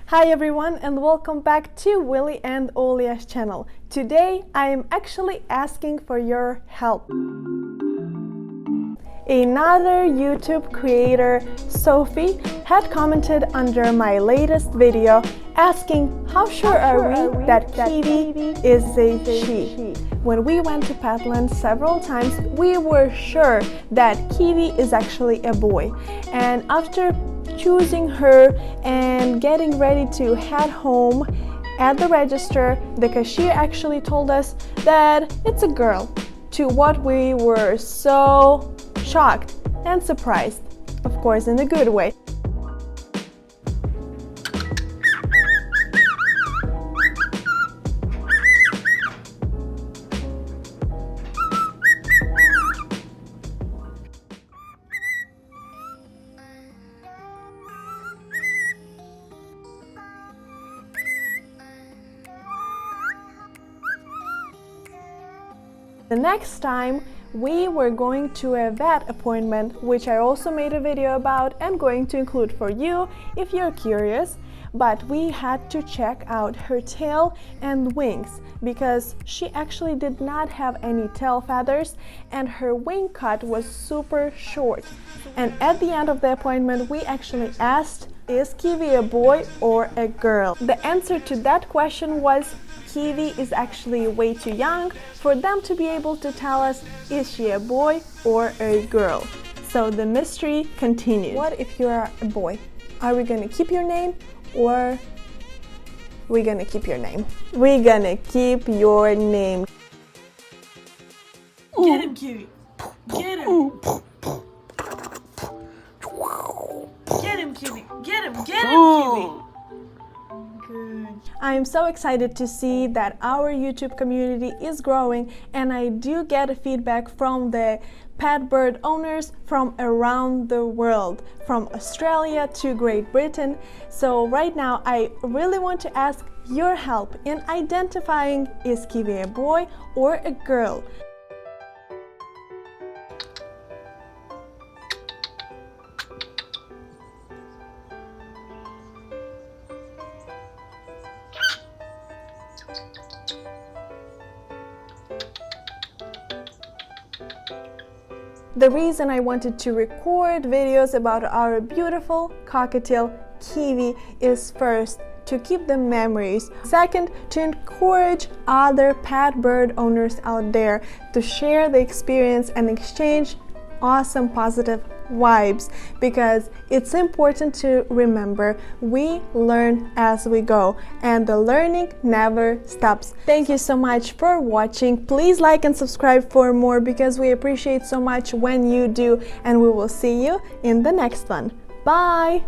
Hi everyone and welcome back to Willy and Olia's channel. Today I am actually asking for your help. Another YouTube creator, Sophie, had commented under my latest video asking how sure are we that Kiwi is a she. When we went to Petland several times, we were sure that Kiwi is actually a boy. And after choosing her and getting ready to head home, at the register, the cashier actually told us that it's a girl, to what we were so shocked and surprised, of course in a good way. The next time we were going to a vet appointment, which I also made a video about and going to include for you if you're curious, but we had to check out her tail and wings because she actually did not have any tail feathers and her wing cut was super short. And at the end of the appointment we actually asked, is Kiwi a boy or a girl? The answer to that question was Kiwi is actually way too young for them to be able to tell us is she a boy or a girl. So the mystery continues. What if you're a boy? Are we gonna keep your name or we're gonna keep your name? We're gonna keep your name. Get him, Kiwi. Get him. Get him, Kiwi. Get him, Kiwi. Good. I am so excited to see that our YouTube community is growing, and I do get feedback from the pet bird owners from around the world, from Australia to Great Britain. So right now I really want to ask your help in identifying is Kiwi a boy or a girl. The reason I wanted to record videos about our beautiful cockatiel Kiwi is first, to keep the memories. Second, to encourage other pet bird owners out there to share the experience and exchange awesome positive vibes, because it's important to remember we learn as we go and the learning never stops. Thank you so much for watching. Please like and subscribe for more because we appreciate so much when you do, and we will see you in the next one. Bye!